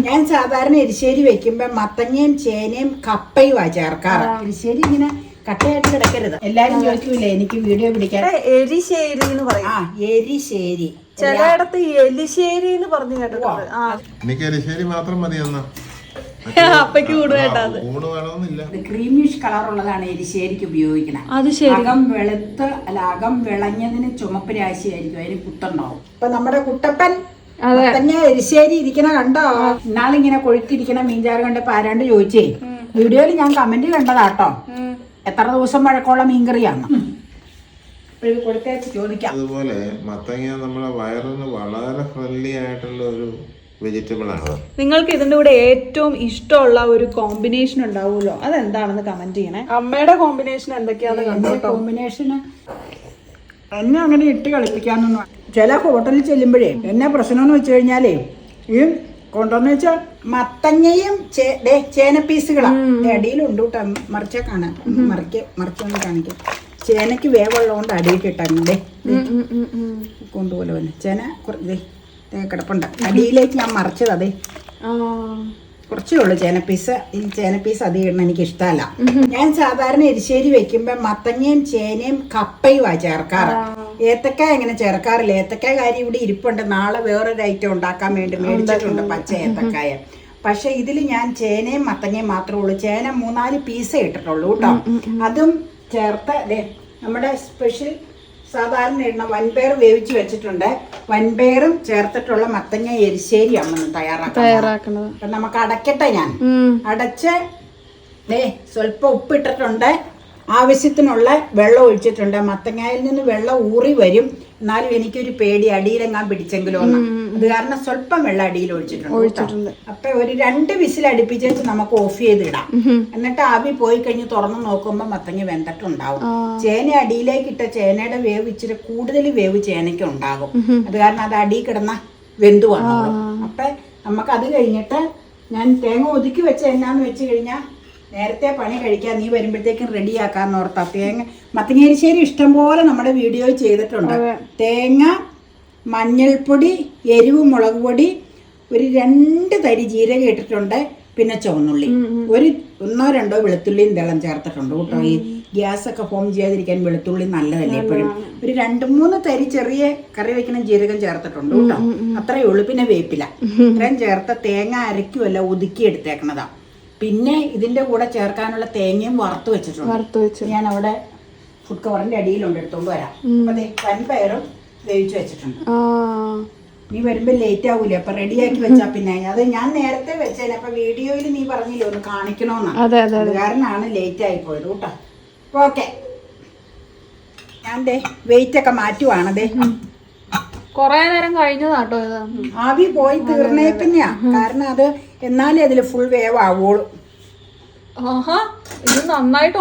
ഞാൻ സാധാരണ എരിശ്ശേരി വെക്കുമ്പോ മത്തങ്ങയും ചേനയും കപ്പയുമാ ചേർക്കാറ്. എരിശ്ശേരി ഇങ്ങനെ കട്ടയായിട്ട് കിടക്കരുത്. എല്ലാരും ചോദിക്കൂലേ എനിക്ക് വീഡിയോ പിടിക്കാൻ. എരിശ്ശേരി എന്ന് പറയും. എരിശ്ശേരി ചിലയിടത്ത് എലിശ്ശേരി എന്ന് പറഞ്ഞു കേട്ടിട്ടുണ്ട്. എനിക്ക് എരിശ്ശേരി മാത്രം മതി എന്നാ. അപ്പയ്ക്ക് കൂടുതലായിട്ട് ഊണ് വേണമെന്നില്ല. ക്രീമിഷ് കളറുള്ളതാണ് എരിശ്ശേരിക്ക് ഉപയോഗിക്കുന്നത്. അത് ശരി. അകം വെളുത്ത് അല്ല അകം വിളഞ്ഞതിന് ചുമപ്പ് രാശിയായിരിക്കും, അതിന് കുത്തുണ്ടാവും. ഇപ്പൊ നമ്മുടെ കുട്ടപ്പൻ മത്തങ്ങ എരിശ്ശേരി ഇരിക്കണ കണ്ടോ? ഇന്നാളിങ്ങനെ കൊഴുത്തിരിക്കണ മീൻചാറ് കണ്ടപ്പോ ആരാണ്ട് ചോദിച്ചേ, വീഡിയോയിൽ ഞാൻ കമന്റ് കണ്ടതാട്ടോ, എത്ര ദിവസം പഴക്കമുള്ള മീൻകറിയാണ് കൊടുത്തേച്ച് ചോദിക്കാം. അതുപോലെ മത്തങ്ങ നമ്മളെ വയറിന് വളരെ ഫ്രണ്ട്ലി ആയിട്ടുള്ള ഒരു വെജിറ്റബിൾ ആണ്. നിങ്ങൾക്ക് ഇതിന്റെ കൂടെ ഏറ്റവും ഇഷ്ടമുള്ള ഒരു കോമ്പിനേഷൻ ഉണ്ടാവുമല്ലോ, അതെന്താണെന്ന് കമന്റ് ചെയ്യണേ. അമ്മയുടെ കോമ്പിനേഷൻ എന്തൊക്കെയാന്ന് കോമ്പിനേഷന് എന്നെ അങ്ങനെ ഇട്ട് കളിപ്പിക്കാനൊന്നും. ചില ഹോട്ടലിൽ ചെല്ലുമ്പോഴേ എന്നാ പ്രശ്നമെന്ന് വെച്ച് കഴിഞ്ഞാലേ ഈ കൊണ്ടുവന്ന് വെച്ചാൽ മത്തങ്ങയും ചേന പീസുകളാണ് അടിയിലുണ്ട് കേട്ടോ. മറിച്ച കാണാൻ മറിച്ചൊന്ന് കാണിക്കാം. ചേനയ്ക്ക് വേവുള്ളതുകൊണ്ട് അടിയിട്ടിട്ടേ കൊണ്ടുപോലെ ചേന കിടപ്പുണ്ട്. അടിയിലേക്ക് ഞാൻ മറിച്ചത് അതെ കുറച്ചേ ഉള്ളൂ ചേനപ്പീസ്. ഈ ചേനപ്പീസ് അധികം ഇടണം എനിക്ക് ഇഷ്ടമല്ല. ഞാൻ സാധാരണ എരിശ്ശേരി വെക്കുമ്പോ മത്തങ്ങയും ചേനയും കപ്പയുമാ ചേർക്കാറ്. ഏത്തക്കായ അങ്ങനെ ചേർക്കാറില്ല. ഏത്തക്കായ കാര്യം ഇവിടെ ഇരിപ്പുണ്ട്, നാളെ വേറൊരു ഐറ്റം ഉണ്ടാക്കാൻ വേണ്ടി മേടിച്ചിട്ടുണ്ട്, പച്ച ഏത്തക്കായ. പക്ഷെ ഇതിൽ ഞാൻ ചേനയും മത്തങ്ങയും മാത്രമേ ഉള്ളൂ. ചേന 3-4 പീസേ ഇട്ടിട്ടുള്ളൂ കേട്ടോ. അതും ചേർത്ത് നമ്മുടെ സ്പെഷ്യൽ സാധാരണ ഇടുന്ന വൻപയർ വേവിച്ച് വെച്ചിട്ടുണ്ട്. വൻപയറും ചേർത്തിട്ടുള്ള മത്തങ്ങ എരിശ്ശേരിയാണ് തയ്യാറാക്കുന്നത്. അപ്പൊ നമുക്ക് അടക്കട്ടെ. ഞാൻ അടച്ച് സ്വല്പം ഉപ്പിട്ടിട്ടുണ്ട്, ആവശ്യത്തിനുള്ള വെള്ളം ഒഴിച്ചിട്ടുണ്ട്. മത്തങ്ങയിൽ നിന്ന് വെള്ളം ഊറി വരും, എന്നാലും എനിക്കൊരു പേടി അടിയിലെങ്ങാൻ പിടിച്ചെങ്കിലോ എന്ന്. അത് കാരണം സ്വല്പം വെള്ളം അടിയിൽ ഒഴിച്ചിട്ടുണ്ട്. അപ്പൊ ഒരു 2 വിസിൽ അടുപ്പിച്ച് നമുക്ക് ഓഫ് ചെയ്തിടാം. എന്നിട്ട് ആവി പോയി കഴിഞ്ഞ് തുറന്ന് നോക്കുമ്പോ മത്തങ്ങ വെന്തിട്ടുണ്ടാവും. ചേന അടിയിലേക്ക് ഇട്ട ചേനയുടെ വേവ് ഇച്ചിരി കൂടുതൽ വേവ് ചേനയ്ക്ക് ഉണ്ടാകും. അത് കാരണം അത് അടിയിൽ കിടന്ന വെന്തുവാണ്. അപ്പൊ നമുക്ക് അത് കഴിഞ്ഞിട്ട് ഞാൻ തേങ്ങ ഒതുക്കി വെച്ച എന്നാന്ന് വെച്ച് കഴിഞ്ഞാൽ നേരത്തെ പണി കഴിക്കാൻ, നീ വരുമ്പോഴത്തേക്കും റെഡിയാക്കാന്ന് ഓർത്താ. തേങ്ങ മത്തങ്ങേരിശ്ശേരി ഇഷ്ടംപോലെ നമ്മുടെ വീഡിയോ ചെയ്തിട്ടുണ്ട്. തേങ്ങ, മഞ്ഞൾപ്പൊടി, എരിവ് മുളക് പൊടി, ഒരു 2 തരി ജീരകം ഇട്ടിട്ടുണ്ട്, പിന്നെ ചുവന്നുള്ളി, 1-2 വെളുത്തുള്ളിയും വെള്ളം ചേർത്തിട്ടുണ്ട് കേട്ടോ. ഈ ഗ്യാസൊക്കെ ഫോം ചെയ്യാതിരിക്കാൻ വെളുത്തുള്ളി നല്ലതല്ലേ എപ്പോഴും. ഒരു 2-3 തരി ചെറിയ കറി വെക്കുന്ന ജീരകം ചേർത്തിട്ടുണ്ട് കേട്ടോ. അത്രയേ ഉള്ളൂ. പിന്നെ വേപ്പില ഇത്രയും ചേർത്ത് തേങ്ങ അരയ്ക്കുമല്ല ഒതുക്കി എടുത്തേക്കണതാ. പിന്നെ ഇതിന്റെ കൂടെ ചേർക്കാനുള്ള തേങ്ങയും വറുത്ത് വെച്ചിട്ടുണ്ട്. ഞാൻ അവിടെ ഫുഡ് കവറിന്റെ അടിയിലുണ്ട്, എടുത്തോണ്ട് വരാം. അപ്പൊ വൻപയറും വേവിച്ച് വെച്ചിട്ടുണ്ട്. നീ വരുമ്പോ ലേറ്റ് ആവൂലേ, അപ്പൊ റെഡിയാക്കി വെച്ചാ പിന്നെ അത് ഞാൻ നേരത്തെ വെച്ചേനെ. അപ്പൊ വീഡിയോയിൽ നീ പറഞ്ഞില്ലേ ഒന്ന് കാണിക്കണോന്നാണ്, അത് കാരണമാണ് ലേറ്റ് ആയി പോയത് കേട്ടോ. ഓക്കെ, ഞാൻ വെയിറ്റ് ഒക്കെ മാറ്റുവാണതേ. കൊറേ നേരം കഴിഞ്ഞതാട്ടോ ഇത്. ആവി പോയി തീർന്നേ പിന്നെയാ, കാരണം അത് എന്നാലേ അതില് ഫുൾ വേവ് ആവുള്ളൂ. ഇത് നന്നായിട്ട്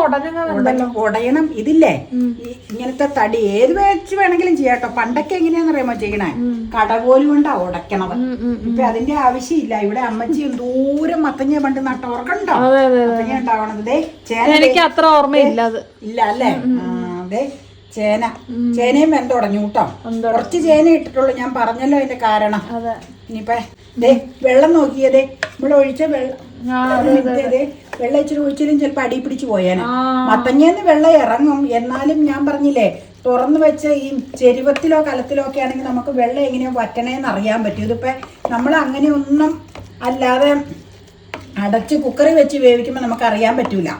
ഉടയണം. ഇതില്ലേ ഇങ്ങനത്തെ തടി ഏത് വെച്ച് വേണമെങ്കിലും ചെയ്യാട്ടോ. പണ്ടൊക്കെ എങ്ങനെയാന്ന് അറിയാമോ ചെയ്യണേ, കടകോല് കൊണ്ടാ ഉടയ്ക്കണത്. ഇപ്പൊ അതിന്റെ ആവശ്യമില്ല. ഇവിടെ അമ്മച്ചി ദൂരം മത്തങ്ങ പണ്ട് നട്ടോർക്കുണ്ടോ മത്തങ്ങ ഉണ്ടാവണത്. ചേന എനിക്ക് അത്ര ഓർമ്മയില്ല. ഇല്ല അല്ലേ? അതെ, ചേനയും വെന്ത് തുടങ്ങി കേട്ടോ. കുറച്ച് ചേന ഇട്ടിട്ടുള്ളൂ, ഞാൻ പറഞ്ഞല്ലോ അതിന്റെ കാരണം. ഇനിയിപ്പ വെള്ളം നോക്കിയതേ ഇവിടെ ഒഴിച്ച വെള്ളം ഇച്ചിരി ഒഴിച്ചാലും ചിലപ്പോ അടി പിടിച്ചു പോയാൽ മത്തങ്ങന്ന് വെള്ളം ഇറങ്ങും. എന്നാലും ഞാൻ പറഞ്ഞില്ലേ, തുറന്നു വെച്ച ഈ ചെരുവത്തിലോ കലത്തിലോ ഒക്കെ ആണെങ്കിൽ നമുക്ക് വെള്ളം എങ്ങനെയോ വറ്റണേന്ന് അറിയാൻ പറ്റും. ഇതിപ്പോ നമ്മൾ അങ്ങനെയൊന്നും അല്ലാതെ അടച്ച് കുക്കറിൽ വെച്ച് വേവിക്കുമ്പോൾ നമുക്ക് അറിയാൻ പറ്റൂല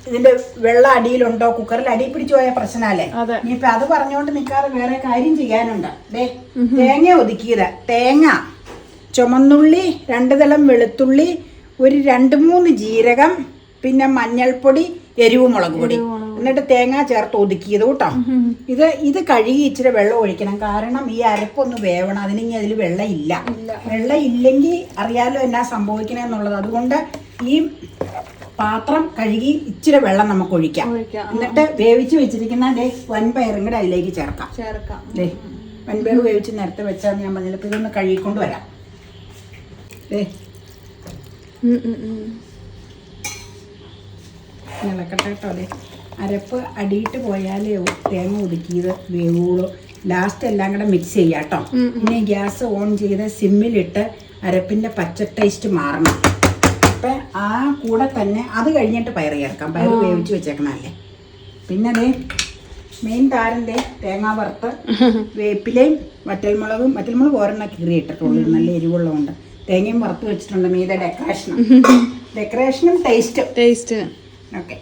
ഇതിന്റെ വെള്ളം അടിയിലുണ്ടോ. കുക്കറിൽ അടി പിടിച്ചു പോയ പ്രശ്നമല്ലേ. ഇനിയിപ്പൊ അത് പറഞ്ഞുകൊണ്ട് നിൽക്കാതെ വേറെ കാര്യം ചെയ്യാനുണ്ട്. തേങ്ങ ഒതുക്കിയത്, തേങ്ങ, ചുമന്നുള്ളി, 2 തളം വെളുത്തുള്ളി, ഒരു 2-3 ജീരകം, പിന്നെ മഞ്ഞൾപ്പൊടി, എരിവ് മുളക് പൊടി, എന്നിട്ട് തേങ്ങ ചേർത്ത് ഒതുക്കിയത് കേട്ടോ. ഇത് കഴുകി ഇച്ചിരി വെള്ളം ഒഴിക്കണം, കാരണം ഈ അരപ്പൊന്ന് വേവണം. അതിനെങ്കിൽ അതിൽ വെള്ളം ഇല്ല. വെള്ളം ഇല്ലെങ്കിൽ അറിയാലോ എന്നാ സംഭവിക്കണെന്നുള്ളത്. അതുകൊണ്ട് ഈ പാത്രം കഴുകി ഇച്ചിരി വെള്ളം നമുക്ക് ഒഴിക്കാം. എന്നിട്ട് വേവിച്ച് വെച്ചിരിക്കുന്ന വൻപയറും കൂടെ അതിലേക്ക് ചേർക്കാം. വൻപയർ വേവിച്ച് നേരത്തെ വെച്ചാൽ ഞാൻ പറഞ്ഞില്ല. ഇപ്പൊ ഇതൊന്ന് കഴുകിക്കൊണ്ട് വരാം. ഇളക്കട്ടെ കേട്ടോ. അരപ്പ് അടിയിട്ട് പോയാലേ തേങ്ങ ഒതുക്കിയത് വേവുള്ളൂ. ലാസ്റ്റ് എല്ലാം കൂടെ മിക്സ് ചെയ്യാം കേട്ടോ. പിന്നെ ഗ്യാസ് ഓൺ ചെയ്ത് സിമ്മിലിട്ട് അരപ്പിൻ്റെ പച്ച ടേസ്റ്റ് മാറണം. അപ്പം ആ കൂടെ തന്നെ അത് കഴിഞ്ഞിട്ട് പയർ ചേർക്കാം. പയർ വേവിച്ച് വെച്ചേക്കണല്ലേ. പിന്നെ അതേ മെയിൻ താരൻ്റെ തേങ്ങാ വറുത്ത് വേപ്പിലയും വറ്റൽമുളക് ഒരെണ്ണം കീറി ഇട്ടിട്ടുള്ളൂ. നല്ല എരിവുള്ളതുകൊണ്ട് തേങ്ങയും വറുത്ത് വെച്ചിട്ടുണ്ട്. മീതെ ഡെക്കറേഷനും ടേസ്റ്റ്. ഓക്കെ.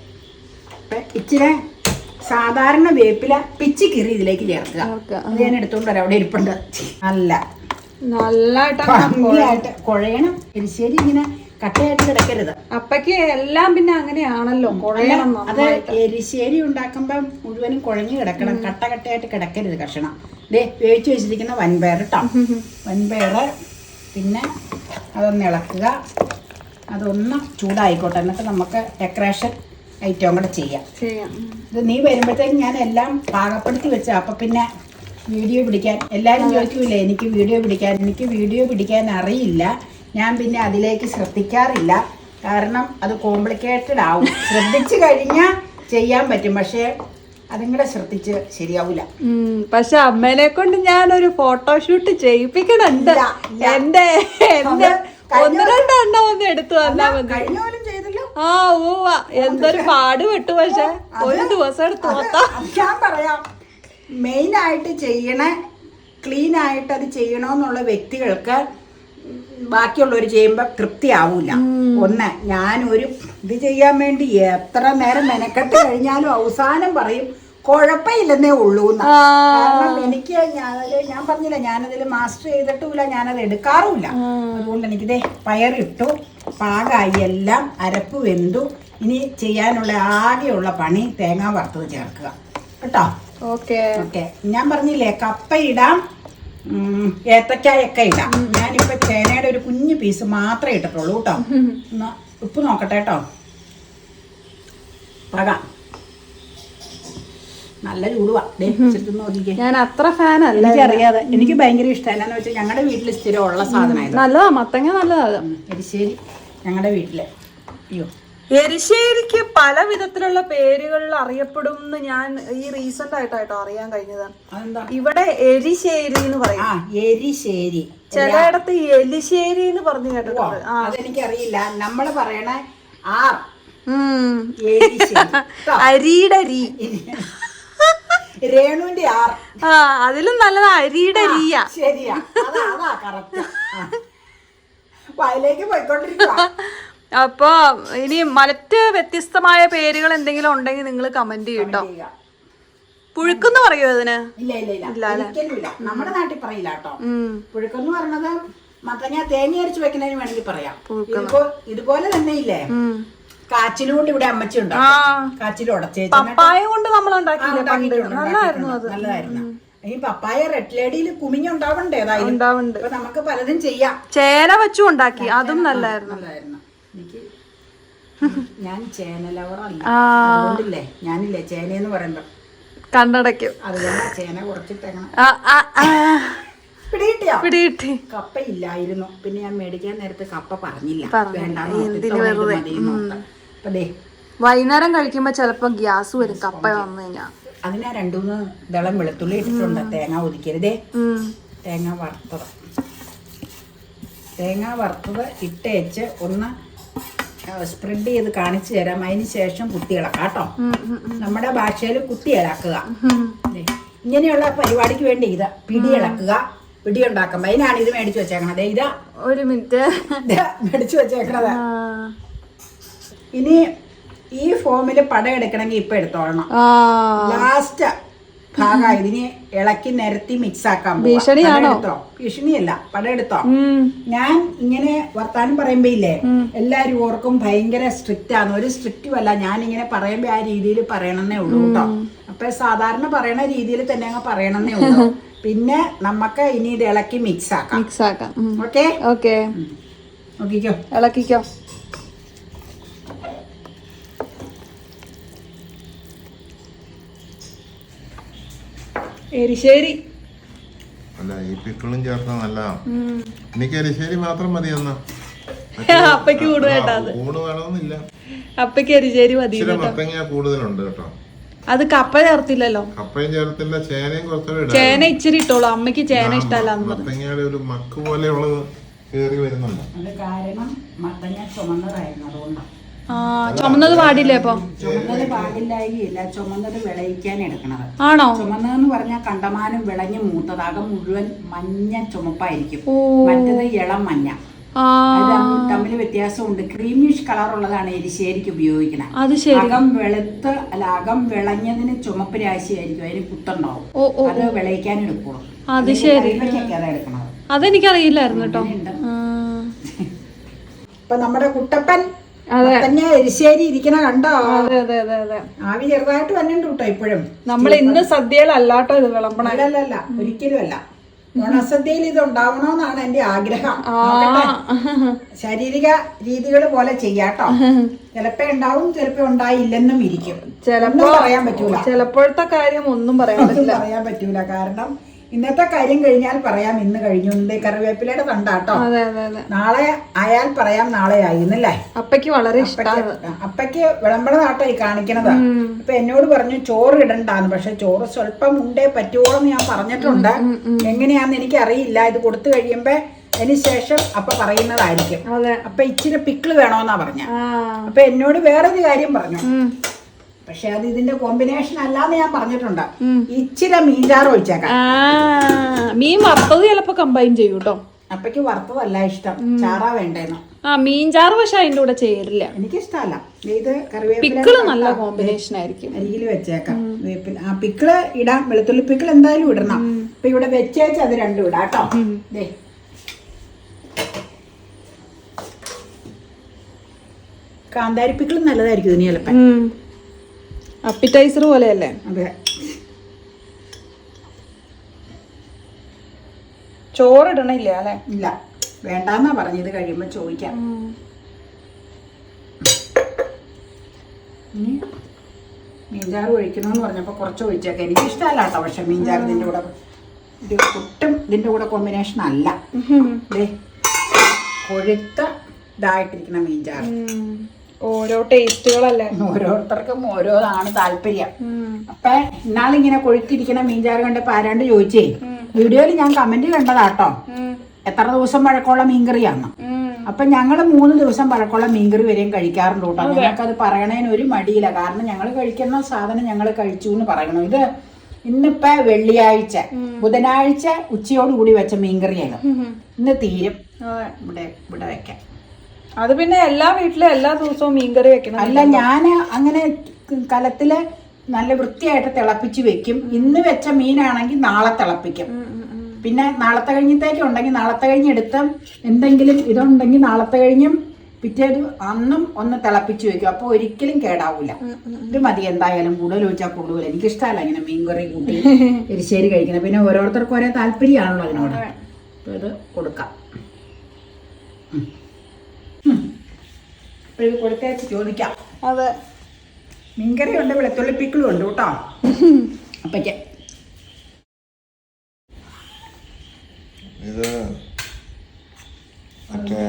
അപ്പം ഇച്ചിരി സാധാരണ വേപ്പില പിച്ചി കീറി ഇതിലേക്ക് ചേർക്കുക. അത് ഞാൻ എടുത്തോണ്ട് വരാം, അവിടെ ഇരിപ്പുണ്ട്. നല്ലതായിട്ട് കുഴയണം. എരിശ്ശേരി ഇങ്ങനെ കട്ടയായിട്ട് കിടക്കരുത്. അപ്പക്ക് എല്ലാം പിന്നെ അങ്ങനെയാണല്ലോ, കുഴയണം. അത് എരിശ്ശേരി ഉണ്ടാക്കുമ്പോൾ മുഴുവനും കുഴഞ്ഞു കിടക്കണം, കട്ടയായിട്ട് കിടക്കരുത് കഷണം. ദേ വേവിച്ച് വെച്ചിരിക്കുന്ന വൻപയർ കേട്ടോ. വൻപയർ പിന്നെ അതൊന്ന് ഇളക്കുക. അതൊന്ന് ചൂടായിക്കോട്ടെ. എന്നിട്ട് നമുക്ക് ഡെക്കറേഷൻ ഐറ്റവും കൂടെ ചെയ്യാം. ഇത് നീ വരുമ്പോഴത്തേക്ക് ഞാൻ എല്ലാം പാകപ്പെടുത്തി വെച്ചാൽ അപ്പം പിന്നെ വീഡിയോ പിടിക്കാൻ എല്ലാവരും ചോദിക്കൂലേ എനിക്ക് വീഡിയോ പിടിക്കാൻ അറിയില്ല. ഞാൻ പിന്നെ അതിലേക്ക് ശ്രദ്ധിക്കാറില്ല. കാരണം അത് കോംപ്ലിക്കേറ്റഡ് ആവും. ശ്രദ്ധിച്ചു കഴിഞ്ഞാൽ ചെയ്യാൻ പറ്റും, പക്ഷേ അതും കൂടെ ശ്രദ്ധിച്ച് ശരിയാവൂല. പക്ഷെ അമ്മേനെ കൊണ്ട് ഞാനൊരു ഫോട്ടോഷൂട്ട് ചെയ്യിപ്പിക്കണുണ്ട്. എന്റെ 1-2 എണ്ണം ഒന്ന് എടുത്തു തന്നാ മതി. കഴിഞ്ഞോലും ചെയ്തല്ലോ. എന്തൊരു പാട് പെട്ടു. പക്ഷെ ഒരു ദിവസം എടുത്തു ഞാൻ പറയാം. മെയിനായിട്ട് ക്ലീൻ ആയിട്ട് അത് ചെയ്യണമെന്നുള്ള വ്യക്തികൾക്ക് ബാക്കിയുള്ളവർ ചെയ്യുമ്പോൾ തൃപ്തിയാവൂല. ഞാനൊരു ഇത് ചെയ്യാൻ വേണ്ടി എത്ര നേരം മെനക്കെട്ട് കഴിഞ്ഞാലും അവസാനം പറയും കുഴപ്പമില്ലെന്നേ ഉള്ളൂ. കാരണം എനിക്ക് ഞാൻ പറഞ്ഞില്ല, ഞാനതിൽ മാസ്റ്റർ ചെയ്തിട്ടുമില്ല, ഞാനത് എടുക്കാറുമില്ല. അതുകൊണ്ട് എനിക്കിതേ പയറിട്ടു, പാകായി, എല്ലാം അരപ്പ് വെന്തു. ഇനി ചെയ്യാനുള്ള ആകെയുള്ള പണി തേങ്ങ വറുത്തത് ചേർക്കുക കേട്ടോ. ഓക്കെ. ഞാൻ പറഞ്ഞില്ലേ കപ്പ ഇടാം, ഏത്തക്കായൊക്കെ ഇടാം. ഞാനിപ്പോൾ ചേനയുടെ ഒരു കുഞ്ഞു പീസ് മാത്രമേ ഇട്ടിട്ടുള്ളൂ കേട്ടോ. ഉപ്പ് നോക്കട്ടെ കേട്ടോ. പാകാം. നല്ല ചൂടുവാ. ഞാൻ അത്ര ഫാൻ അല്ല, എനിക്കറിയാതെ. എനിക്ക് ഭയങ്കര ഇഷ്ടമല്ല. എന്ന് വെച്ചാൽ ഞങ്ങളുടെ വീട്ടിൽ സ്ഥിരം ഉള്ള സാധനമായിരുന്നു. നല്ലതാ, മത്തങ്ങ നല്ലതാ. എരിശ്ശേരി ഞങ്ങളുടെ വീട്ടില്. അയ്യോ, എരിശ്ശേരിക്ക് പല വിധത്തിലുള്ള പേരുകളിൽ അറിയപ്പെടും എന്ന് ഞാൻ ഈ റീസെന്റ് ആയിട്ടോ അറിയാൻ കഴിഞ്ഞത്. ഇവിടെ എരിശ്ശേരി എന്ന് പറയും. എരിശ്ശേരി, ചിലയിടത്ത് എലിശ്ശേരി എന്ന് പറഞ്ഞു കേട്ടിട്ടുണ്ട്. അതെനിക്കറിയില്ല. നമ്മള് പറയണ അരിയുടെ രീ, രേണുവിന്റെ അതിലും നല്ലത് അരിയുടെ രീയാ. ശരിയാ, അതാ കറക്റ്റ്. വയലേക്ക് പോയിക്കൊണ്ടിരിക്കുക. അപ്പൊ ഇനി മറ്റ് വ്യത്യസ്തമായ പേരുകൾ എന്തെങ്കിലും ഉണ്ടെങ്കിൽ നിങ്ങൾ കമന്റ് ചെയ്യട്ടോ. പുഴുക്കെന്ന് പറയോ അതിന്? ഇല്ല, നമ്മുടെ നാട്ടിൽ പറയില്ല കേട്ടോ. പുഴുക്കെന്ന് പറഞ്ഞത് മത്തങ്ങ തേങ്ങ അരച്ച് വെക്കുന്നതിന് വേണമെങ്കിൽ പറയാം. ഇതുപോലെ തന്നെ ഇല്ലേ കാച്ചിലും കൊണ്ട് ഇവിടെ അമ്മച്ചി ഉണ്ടാവും. കാച്ചിലും ഉടച്ചേച്ച് പപ്പായ കൊണ്ട് നമ്മൾ ഉണ്ടാക്കിയില്ലേ പണ്ട്, നല്ലതായിരുന്നു. ഈ പപ്പായ റെഡ് ലേഡിയിൽ കുമിഞ്ഞുണ്ടാവണ്ടേ? ഏതായാലും നമുക്ക് പലതും ചെയ്യാം. ചേന വെച്ചും ഉണ്ടാക്കി, അതും നല്ലായിരുന്നു. ഞാൻ ചേന ലവറല്ല, അതുകൊണ്ടില്ലേ ഞാനില്ലേ ചേനയെന്ന് പറയുമ്പോ കണ്ടടയ്ക്കും. അതുകൊണ്ട് ചേന കുറച്ചിട്ടേക്കണം. പിടികിട്ടി. കപ്പ ഇല്ലായിരുന്നു, പിന്നെ ഞാൻ മേടിക്കാൻ നേരത്തെ കപ്പ പറഞ്ഞില്ല. വൈകുന്നേരം കഴിക്കുമ്പോ ചിലപ്പോ ഗ്യാസ് വരും കപ്പ വന്നു കഴിഞ്ഞാ. അതിനാ 2-3 ദളം വെളുത്തുള്ളി ഇട്ടിട്ടുണ്ട്. തേങ്ങ ഒതുക്കരുതേ. തേങ്ങ വറുത്തത് ഇട്ടേച്ച് ഒന്ന് സ്പ്രെഡ് ചെയ്ത് കാണിച്ചു തരാം. അതിന് ശേഷം കുത്തി ഇളക്കാം കേട്ടോ. നമ്മുടെ ഭാഷയിൽ കുത്തി ഇളക്കുക. ഇങ്ങനെയുള്ള പരിപാടിക്ക് വേണ്ടി ഇത് പിടി ഇളക്കുക, പിടി ഉണ്ടാക്കുമ്പോ അതിനാണ് ഇത് മേടിച്ചു വെച്ചേക്കണത്. ഇതാ ഒരു മിനിറ്റ് മേടിച്ചു വെച്ചേക്കണത്. ഇനി ഈ ഫോമില് പടം എടുക്കണമെങ്കിൽ ഇപ്പൊ എടുത്തോളണം. ലാസ്റ്റ് ഭാഗം ഇതിന് ഇളക്കി നിരത്തി മിക്സ് ആക്കാൻ. ഭീഷണിയല്ല, പടം എടുത്തോ. ഞാൻ ഇങ്ങനെ വർത്താനം പറയുമ്പോ ഇല്ലേ എല്ലാരും ഓർക്കും ഭയങ്കര സ്ട്രിക്റ്റ് ആണ്. ഒരു സ്ട്രിക്റ്റും അല്ല. ഞാൻ ഇങ്ങനെ പറയുമ്പോ ആ രീതിയിൽ പറയണമെന്നേ ഉള്ളൂ കേട്ടോ. അപ്പൊ സാധാരണ പറയണ രീതിയിൽ തന്നെ അങ്ങ് പറയണമെന്നേ ഉള്ളൂ. പിന്നെ നമുക്ക് ഇനി ഇത് ഇളക്കി മിക്സ് ആക്കാം. ഓക്കെ, ഇളക്കിക്കോ. എരിശ്ശേരി അല്ല, ഈ പിക്കിളും ചേർത്താ നല്ലതാണ്. എനിക്ക് എരിശ്ശേരി മാത്രം മതി. എന്നാ അപ്പയ്ക്ക് കൂട് വേണമെന്നില്ല. അപ്പയ്ക്ക് എരിശ്ശേരി മതി. മത്തങ്ങ കൂടുതലുണ്ട് കേട്ടോ. അത് കപ്പ ചേർത്തില്ലല്ലോ. കപ്പയും ചേർത്തില്ല, ചേനയും കുറച്ചുകൂടെ. ചേന ഇച്ചിരി ഇട്ടോളൂ. അമ്മയ്ക്ക് ചേന ഇഷ്ടമല്ല. മത്തങ്ങയുടെ ഒരു മക്ക് പോലെ ഉള്ളത് കയറി വരുന്നുണ്ട്. അത് കാരണം മത്തങ്ങ ചുമന്നതായിരുന്നു, അതുകൊണ്ടാണ്. ചുമന്നത് പാടില്ലേ അപ്പൊ? ചുമന്നത് പാടില്ലായില്ല, ചുമന്നത് വിളയിക്കാൻ എടുക്കണത്. ആണോ? ചുമന്നതെന്ന് പറഞ്ഞാൽ കണ്ടമാനം വിളഞ്ഞ് മൂത്തത്, അകം മുഴുവൻ മഞ്ഞ ചുമപ്പായിരിക്കും, മറ്റത് ഇളം മഞ്ഞ. തമ്മിൽ വ്യത്യാസമുണ്ട്. ക്രീമിഷ് കളറുള്ളതാണ് എരിശ്ശേരിക്ക് ഉപയോഗിക്കുന്നത്. അകം വെളുത്ത് അല്ല, അകം വിളഞ്ഞതിന് ചുമപ്പ് രാശിയായിരിക്കും, അതിന് കുത്തുണ്ടാവും. അത് വിളയിക്കാൻ എടുക്കുള്ളൂ. അത് ശരി, എടുക്കണത്. അതെനിക്കറിയില്ലായിരുന്നു കേട്ടോ. ഇപ്പൊ നമ്മുടെ കുട്ടപ്പൻ തന്നെ എരിശ്ശേരി ഇരിക്കണ കണ്ടോ? ആവി ചെറുതായിട്ട് വന്നിട്ടുണ്ട് കേട്ടോ. ഇപ്പോഴും നമ്മൾ ഇന്ന് സദ്യയിലല്ലാട്ടോ ഇത് വിളമ്പണ. അല്ലല്ല, ഒരിക്കലും അല്ല. ഓണസദ്യയിൽ ഇത് ഉണ്ടാവണമെന്നാണ് എന്റെ ആഗ്രഹം. ശാരീരിക രീതികൾ പോലെ ചെയ്യാട്ടോ. ചിലപ്പോ ഉണ്ടാവും, ചിലപ്പോ ഉണ്ടായില്ലെന്നും ഇരിക്കും. ചിലപ്പോ പറയാൻ പറ്റൂല. ചിലപ്പോഴത്തെ കാര്യം ഒന്നും പറയാൻ പറ്റൂല. കാരണം ഇന്നത്തെ കാര്യം കഴിഞ്ഞാൽ പറയാം ഇന്ന് കഴിഞ്ഞു. കറിവേപ്പിലയുടെ തണ്ടാട്ടോ. നാളെ ആയാൽ പറയാം നാളെ ആയിന്നല്ലേ. അപ്പയ്ക്ക് വളരെ ഇഷ്ടമാണ്. അപ്പയ്ക്ക് വിളമ്പണതാട്ടോ ഈ കാണിക്കണത്. ഇപ്പൊ എന്നോട് പറഞ്ഞു ചോറ് ഇടണ്ടാന്ന്. പക്ഷെ ചോറ് സ്വല്പം ഉണ്ടേ പറ്റുവോളെന്ന് ഞാൻ പറഞ്ഞിട്ടുണ്ട്. എങ്ങനെയാന്ന് എനിക്ക് അറിയില്ല. ഇത് കൊടുത്തു കഴിയുമ്പോ അതിന് ശേഷം അപ്പ പറയുന്നതായിരിക്കും. അപ്പൊ ഇച്ചിരി പിക്കിള് വേണോന്നാ പറഞ്ഞ. അപ്പൊ എന്നോട് വേറൊരു കാര്യം പറഞ്ഞു. പക്ഷെ അത് ഇതിന്റെ കോമ്പിനേഷൻ അല്ലാന്ന് ഞാൻ പറഞ്ഞിട്ടുണ്ട്. ഇച്ചിരി മീൻചാറ് ഒഴിച്ചേക്കാം. മീൻ വറുത്തത് ചിലപ്പോ കമ്പൈൻ ചെയ്യും കേട്ടോ. അപ്പയ്ക്ക് വറുത്തതല്ല ഇഷ്ടം, ചാറാ വേണ്ടേന്ന്. മീൻചാറ് പക്ഷെ അതിന്റെ കൂടെ ചെയ്യലില്ല, എനിക്കിഷ്ടമല്ല. ഇത് പിക്കിള് നല്ല കോമ്പിനേഷൻ ആയിരിക്കും. അരികിൽ വെച്ചേക്കാം വേപ്പില. ആ പിക്കിള് ഇടാം, വെളുത്തുള്ളി പിക്കിൾ എന്തായാലും ഇടണം. അപ്പൊ ഇവിടെ വെച്ചേച്ച് അത് രണ്ടും ഇടാം കേട്ടോ. കാന്താരി പിക്കിളും നല്ലതായിരിക്കും ഇതിന് ചിലപ്പോ. അപ്പിറ്റൈസർ പോലെയല്ലേ? അതെ. ചോറിടണില്ല അല്ലെ? ഇല്ല, വേണ്ടാന്നാ പറഞ്ഞത്. കഴിയുമ്പോ ചോദിക്കാം. മീൻചാറ് ഒഴിക്കണമെന്ന് പറഞ്ഞപ്പോ കുറച്ച് ഒഴിച്ചേക്കാം. എനിക്ക് ഇഷ്ടമല്ല കേട്ടോ. പക്ഷെ മീൻചാറ് ഇതിന്റെ കൂടെ ഒട്ടും ഇതിന്റെ കൂടെ കോമ്പിനേഷൻ അല്ല. കൊഴുത്ത ഇതായിട്ടിരിക്കുന്ന മീൻചാറ്. ഓരോ ടേസ്റ്റുകളല്ലേ, ഓരോരുത്തർക്കും ഓരോതാണ് താല്പര്യം. അപ്പൊ ഇന്നാളിങ്ങനെ കൊഴുത്തിരിക്കുന്ന മീൻചാറ് കണ്ടപ്പോ ആരാണ്ട് ചോദിച്ചേ, വീഡിയോയിൽ ഞാൻ കമന്റ് കണ്ടതാട്ടോ, എത്ര ദിവസം പഴക്കമുള്ള മീൻകറിയാന്ന്. അപ്പൊ ഞങ്ങള് 3 ദിവസം പഴക്കമുള്ള മീൻകറി വരെയും കഴിക്കാറുണ്ട് കേട്ടോ. ഞങ്ങൾക്കത് പറയണതിന് ഒരു മടിയില്ല. കാരണം ഞങ്ങൾ കഴിക്കുന്ന സാധനം ഞങ്ങൾ കഴിച്ചു എന്ന് പറയണം. ഇത് ഇന്നിപ്പോ വെള്ളിയാഴ്ച, ബുധനാഴ്ച ഉച്ചയോടുകൂടി വെച്ച മീൻകറിയാണ്. ഇന്ന് തീരും. ഇവിടെ വെക്കാം. അത് പിന്നെ എല്ലാ വീട്ടിലും എല്ലാ ദിവസവും മീൻകറി വെക്കണം. അല്ല, ഞാന് അങ്ങനെ കലത്തില് നല്ല വൃത്തിയായിട്ട് തിളപ്പിച്ച് വെക്കും. ഇന്ന് വെച്ച മീനാണെങ്കിൽ നാളെ തിളപ്പിക്കും. പിന്നെ നാളത്തെ കഴിഞ്ഞത്തേക്ക് ഉണ്ടെങ്കിൽ നാളത്തെ കഴിഞ്ഞെടുത്ത് എന്തെങ്കിലും ഇതുണ്ടെങ്കിൽ നാളത്തെ കഴിഞ്ഞും പിറ്റേത് അന്നും ഒന്ന് തിളപ്പിച്ച് വെക്കും. അപ്പൊ ഒരിക്കലും കേടാവൂല. ഇത് മതി എന്തായാലും. കൂടുതൽ വെച്ചാൽ കൂടുതൽ. എനിക്കിഷ്ടമല്ല ഇങ്ങനെ മീൻകറി കൂട്ടി എരിശ്ശേരി കഴിക്കുന്നത്. പിന്നെ ഓരോരുത്തർക്കും ഓരോ താല്പര്യമാണല്ലോ അതിനോട്. അപ്പൊ ഇത് കൊടുക്കാം. കൊടുത്തേച്ച് ചോദിക്കാം. അതെ, മീൻകറി ഉണ്ട്, വെളുത്തുള്ളി പിക്കിളും ഉണ്ട് കേട്ടോ. അപ്പയ്ക്ക് ഇത് മറ്റേ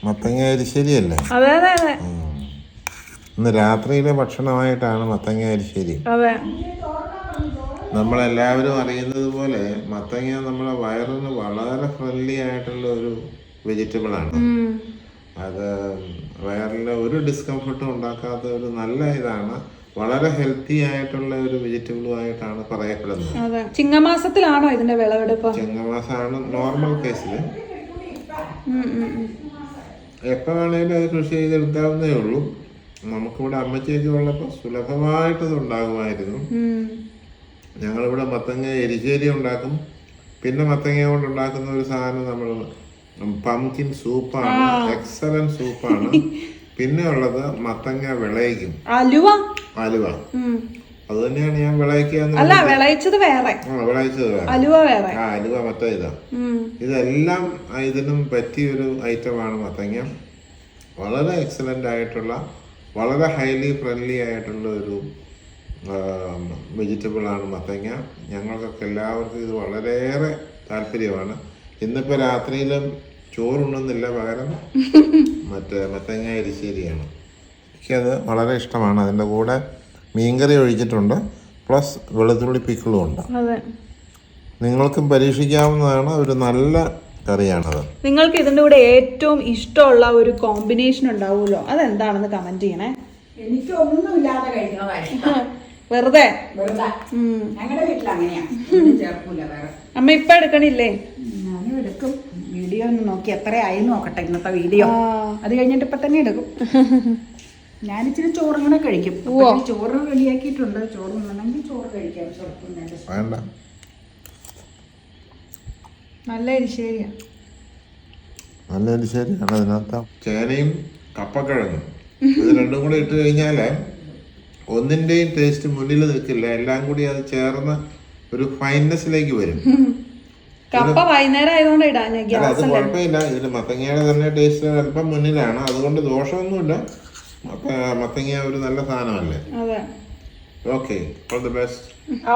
മത്തങ്ങ എരിശ്ശേരിയല്ലേ? അതെ അതെ അതെ. ഇന്ന് രാത്രിയിലെ ഭക്ഷണമായിട്ടാണ് മത്തങ്ങ എരിശ്ശേരി. നമ്മളെല്ലാവരും അറിയുന്നത് പോലെ മത്തങ്ങ നമ്മളെ വയറിന് വളരെ ഫ്രണ്ട്ലി ആയിട്ടുള്ള ഒരു വെജിറ്റബിളാണ്. അത് വയറിൽ ഒരു ഡിസ്കംഫർട്ടും ഉണ്ടാക്കാത്ത ഒരു നല്ല ഇതാണ്. വളരെ ഹെൽത്തി ആയിട്ടുള്ള ഒരു വെജിറ്റബിളുമായിട്ടാണ് പറയപ്പെടുന്നത്. ചിങ്ങമാസത്തിലാണോ ഇതിന്റെ വിളവെടുപ്പ്? ചിങ്ങമാസമാണ് നോർമൽ കേസിൽ. എപ്പോൾ വേണേലും അത് കൃഷി ചെയ്തെടുക്കാവുന്നേ ഉള്ളൂ. നമുക്കിവിടെ അമ്മച്ചേക്ക് ഉള്ളപ്പോൾ സുലഭമായിട്ട് ഇത് ഉണ്ടാകുമായിരുന്നു. ഞങ്ങളിവിടെ മത്തങ്ങ എരിശ്ശേരി ഉണ്ടാക്കും. പിന്നെ മത്തങ്ങ കൊണ്ട് ഉണ്ടാക്കുന്ന ഒരു സാധനം നമ്മൾ പംകിൻ സൂപ്പാണ്. എക്സലന്റ് സൂപ്പാണ്. പിന്നെ ഉള്ളത് മത്തങ്ങ വിളയിക്കും. അലുവ. അത് തന്നെയാണ് ഞാൻ വിളയിക്കുക. വിളയിച്ചത് വേറെ, അലുവ വേറെ. അലുവ മറ്റേ ഇതാ. ഇതെല്ലാം ഇതിനും പറ്റിയൊരു ഐറ്റമാണ് മത്തങ്ങ. വളരെ എക്സലന്റ് ആയിട്ടുള്ള, വളരെ ഹൈലി ഫ്രണ്ട്ലി ആയിട്ടുള്ള ഒരു വെജിറ്റബിളാണ് മത്തങ്ങ. ഞങ്ങൾക്കൊക്കെ എല്ലാവർക്കും ഇത് വളരെയേറെ താല്പര്യമാണ്. ഇന്നിപ്പോൾ രാത്രിയിലും ചോറുണ്ണുന്നില്ല, പകരം മറ്റേ മത്തങ്ങ എരിശ്ശേരിയാണ്. എനിക്കത് വളരെ ഇഷ്ടമാണ്. അതിൻ്റെ കൂടെ മീൻകറി ഒഴിച്ചിട്ടുണ്ട്, പ്ലസ് വെളുത്തുള്ളി പിക്കിളും ഉണ്ട്. നിങ്ങൾക്കും പരീക്ഷിക്കാവുന്നതാണ്. ഒരു നല്ല കറിയാണത്. നിങ്ങൾക്ക് ഇതിന്റെ കൂടെ ഏറ്റവും ഇഷ്ടമുള്ള ഒരു കോമ്പിനേഷൻ ഉണ്ടാവുമല്ലോ, അതെന്താണെന്ന് കമന്റ് ചെയ്യണേ. എനിക്ക് ഒന്നുമില്ലാതെ കഴിക്കുന്നതായിരിക്കും. വെറുതെ ഞങ്ങളുടെ വീട്ടിൽ അങ്ങനെയാണ്, ചേർക്കൂല വേറെ. അമ്മ ഇപ്പൊ എടുക്കണില്ലേ? ഞാനും എടുക്കും. വീഡിയോ ഒന്ന് നോക്കി എത്രയായി നോക്കട്ടെ ഇന്നത്തെ വീഡിയോ. അത് കഴിഞ്ഞിട്ട് ഇപ്പൊ തന്നെ എടുക്കും. ഞാനിച്ചിരി ചോറും കൂടെ കഴിക്കും. ചോറ് റെഡിയാക്കിയിട്ടുണ്ട്. ചോറ് വേണമെങ്കിൽ ചോറ് കഴിക്കാം. വേണ്ട, നല്ല എരിശ്ശേരിയാ. നല്ല എരിശ്ശേരിയാണ് അതിനകത്ത്. ചേനയും കപ്പക്കിഴങ്ങും ഇത് രണ്ടും കൂടെ ഇട്ട് കഴിഞ്ഞാല് ഒന്നിന്റെയും ടേസ്റ്റ് മുന്നിൽ നിൽക്കില്ല. എല്ലാം കൂടി അത് ചേർന്ന് ഒരു ഫൈനസിലേക്ക് വരും. കപ്പ വൈകുന്നേരം ആയതുകൊണ്ട് ഇടാൻ അത് കുഴപ്പമില്ല. ഇതിന് മത്തങ്ങയുടെ തന്നെ ടേസ്റ്റ് അല്പം മുന്നിലാണ്. അതുകൊണ്ട് ദോഷമൊന്നുമില്ല. മത്തങ്ങ ഒരു നല്ല സാധനമല്ലേ. Okay, all the best.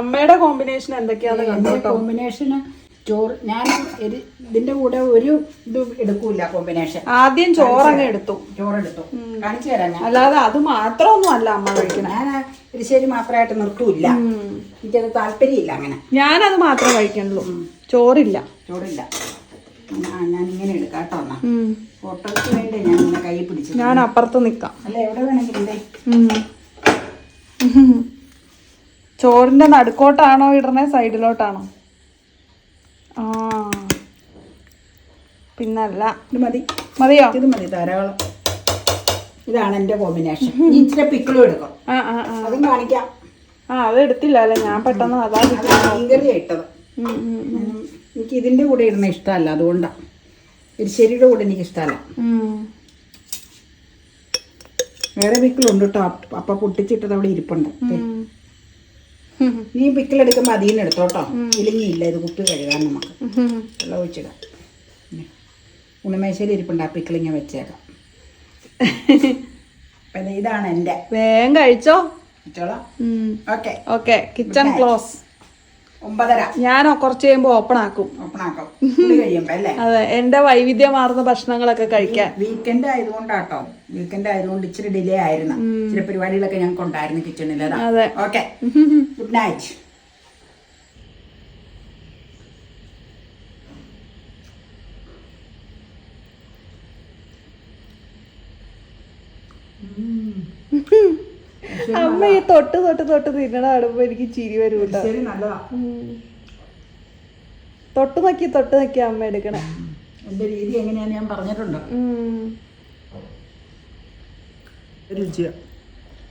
അമ്മയുടെ കോമ്പിനേഷൻ എന്തൊക്കെയാന്ന് കണ്ടോട്ടോ. കോമ്പിനേഷന് ചോറ് ഞാൻ ഇതിന്റെ കൂടെ ഒരു ഇത് എടുക്കൂല കോമ്പിനേഷൻ. ആദ്യം ചോറങ്ങ് എടുത്തു. ചോറെടുത്തു കാണിച്ചു തരാം ഞാൻ. അല്ലാതെ അത് മാത്രമൊന്നും അല്ല അമ്മ കഴിക്കണം. ഞാൻ എരിശ്ശേരി മാത്രമായിട്ട് നിർത്തൂല്ല. എനിക്കത് താല്പര്യമില്ല അങ്ങനെ. ഞാനത് മാത്രമേ കഴിക്കണുള്ളൂ, ചോറില്ല. ചോറില്ല. ഞാൻ ഇങ്ങനെ എടുക്കാം കേട്ടോ. എന്നാ ഫോട്ടോയ്ക്ക് വേണ്ടി ഞാൻ ഇങ്ങനെ കൈ പിടിച്ചു. ഞാൻ അപ്പുറത്ത് നിക്കാം. അല്ല എവിടെ വേണമെങ്കിലും ചോറിന്റെ നടുക്കോട്ടാണോ ഇടണേ സൈഡിലോട്ടാണോ? ആ പിന്നല്ല. ഇത് മതി. മതിയോ? ഇത് മതി ധാരാളം. ഇതാണ് എന്റെ കോമ്പിനേഷൻ. ഇച്ചിരി പിക്കിളും എടുക്കും. അതും കാണിക്കാം. അത് എടുത്തില്ല അല്ലേ, ഞാൻ പെട്ടെന്ന് അതാ മീൻകറി ഇട്ടത്. എനിക്ക് ഇതിന്റെ കൂടെ ഇടുന്ന ഇഷ്ടമല്ല, അതുകൊണ്ടാണ്. എരിശ്ശേരിയുടെ കൂടെ എനിക്ക് ഇഷ്ടമല്ല. വേറെ പിക്കിളുണ്ട് കേട്ടോ. അപ്പ പൊട്ടിച്ചിട്ടത് അവിടെ ഇരിപ്പുണ്ട്. നീ പിക്കിളെടുക്കുമ്പോൾ അതിൽ നിന്ന് എടുത്തോട്ടോ. ഇല്ലെങ്കിൽ ഇത് കുപ്പി കഴുകാൻ നമുക്ക് വെള്ളം ഒഴിച്ചിടാം. ഉണമേശയിൽ ഇരിപ്പുണ്ട്. ആ പിക്കിളിങ്ങ വെച്ചേക്കാം. അപ്പം ഇതാണ് എൻ്റെ. വേഗം കഴിച്ചോ. Okay okay. Kitchen close. 9:30. ഞാൻ കുറച്ച് കഴിയുമ്പോ ഓപ്പൺ ആക്കും. അതെ, എന്റെ വൈവിധ്യമാർന്ന ഭക്ഷണങ്ങളൊക്കെ കഴിക്കാൻ. വീക്കെൻഡ് ആയതുകൊണ്ടാട്ടോ. വീക്കെൻഡ് ആയതുകൊണ്ട് ഇച്ചിരി ഡിലേ ആയിരുന്നു. ഇച്ചിരി പരിപാടികളൊക്കെ ഞങ്ങൾക്ക് ഉണ്ടായിരുന്നു കിച്ചണിൽ. അതെ. Okay, good night. അമ്മ ഈ തൊട്ട് തൊട്ട് തൊട്ട് തിന്നണ കാണുമ്പോ എനിക്ക് ചിരി വരൂട്ടോ. തൊട്ട് നോക്കി അമ്മ എടുക്കണേ. എന്റെ രീതി എങ്ങനെയാന്ന് ഞാൻ പറഞ്ഞിട്ടുണ്ട്.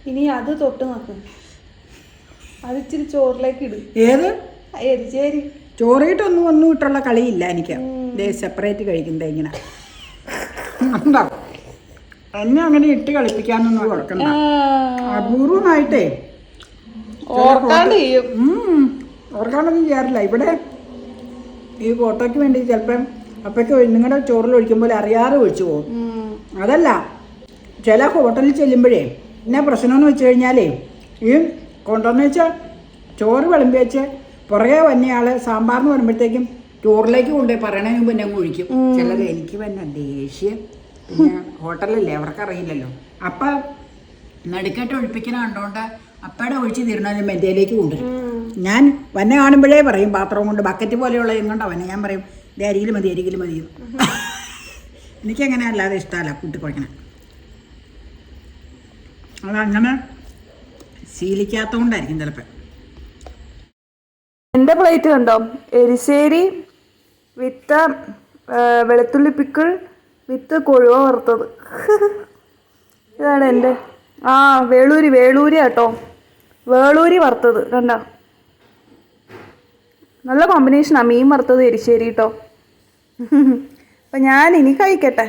ഇനി അത് തൊട്ട് നോക്ക്. അത് ഇച്ചിരി ചോറിലേക്ക് ഇടും. ഏത് എരിശ്ശേരി? ചോറിട്ടൊന്നും ഇട്ടുള്ള കളിയില്ല എനിക്ക്. സെപ്പറേറ്റ് കഴിക്കുന്നത് ഇങ്ങനെ. എന്നെ അങ്ങനെ ഇട്ട് കളിപ്പിക്കാനൊന്നും ഓർക്കണ്ട. അപൂർവമായിട്ടേ ഓർക്കാണ്ടൊന്നും ചെയ്യാറില്ല. ഇവിടെ ഈ ഫോട്ടോയ്ക്ക് വേണ്ടി ചിലപ്പം അപ്പൊക്കെ നിങ്ങളുടെ ചോറിൽ ഒഴിക്കുമ്പോൾ അറിയാതെ ഒഴിച്ചു പോകും. അതല്ല, ചില ഹോട്ടലിൽ ചെല്ലുമ്പോഴേ എന്നാ പ്രശ്നമെന്ന് വെച്ച് കഴിഞ്ഞാലേ ഈ കൊണ്ടുവന്ന് വെച്ചാൽ ചോറ് വിളമ്പി വെച്ച് പുറകെ വന്നയാള് സാമ്പാറിന് വരുമ്പോഴത്തേക്കും ചോറിലേക്ക് കൊണ്ടുപോയി പറയണതിന് മുമ്പ് എന്നെ ഒഴിക്കും. ചിലത് എനിക്ക് തന്നെ ദേഷ്യം. പിന്നെ ഹോട്ടലല്ലേ, അവർക്കറിയില്ലല്ലോ. അപ്പം നടുക്കേട്ട് ഒഴിപ്പിക്കണ കണ്ടോണ്ട് അപ്പയുടെ ഒഴിച്ച് തീരണതിന് മെന്തയിലേക്ക് കൊണ്ടുവരും. ഞാൻ വന്നെ കാണുമ്പോഴേ പറയും, പാത്രം കൊണ്ട് ബക്കറ്റ് പോലെയുള്ള എങ്ങോട്ടാ വന്നെ, ഞാൻ പറയും ഇത് അരികിൽ മതി എനിക്കങ്ങനെ അല്ലാതെ ഇഷ്ടമല്ല കൂട്ടിക്കുഴക്കണം. അതങ്ങനെ ശീലിക്കാത്തതുകൊണ്ടായിരിക്കും ചിലപ്പോൾ. എൻ്റെ പ്ലേറ്റ് കണ്ടോ, എരിശ്ശേരി വിത്ത് വെളുത്തുള്ളി പിക്കിൾ വിത്ത് കൊഴുവ വറുത്തത്. ഇതാണ് എൻ്റെ. വേളൂരി കേട്ടോ, വേളൂരി വറുത്തത് കണ്ടോ. നല്ല കോമ്പിനേഷനാണ് മീൻ വറുത്തത് എരിശ്ശേരി കേട്ടോ. അപ്പം ഞാൻ ഇനി കഴിക്കട്ടെ.